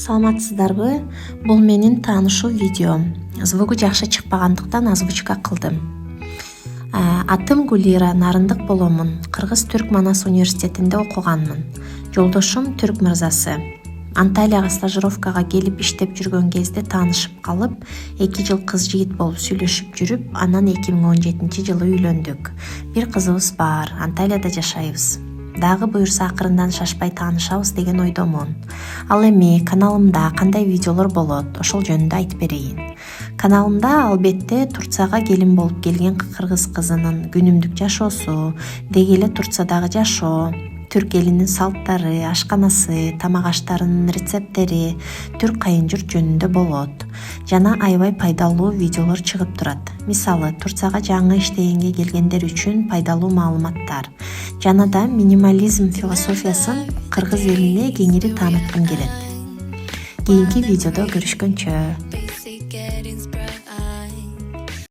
Саламатсыздарбы? Бул менин таанышуу видеом. Звугу жакшы чыкпагандыктан озвучка кылдым. Атым Гулира, Нарындык боломун. Кыргыз-Түрк Манас университетинде окуганмын. Жолдошум түрк мырзасы. Анталияга стажировкага келип иштеп жүргөн кезде таанышып калып, 2 жыл кыз жигит болуп сүйлөшүп жүрүп, анан 2017-жылы үйлөндүк. Бир кызыбыз бар, Анталияда жашайбыз. Дагы буюрса акырындан шашпай таанышабыз деген ойдомун. Ал эми каналымда кандай видеолор болот, ошол жөнүндө айтып берейин. Каналымда албетте Турцияга келин болуп келген кыргыз кызынын күнүмдүк жашоосу, деги эле Турциядагы жашоо, түрк элинин салттары, ашканасы, тамак аштарынын рецепттери, түрк кайын журт жөнүндө болот. Жана аябай пайдалуу видеолор чыгып турат. Мисалы, Турцияга жаңы иштегенге келгендер үчүн пайдалуу маалыматтар. Жана да минимализм философиясын кыргыз элине кеңири тааныткым келет. Кийинки видеодо көрүшкөнчө.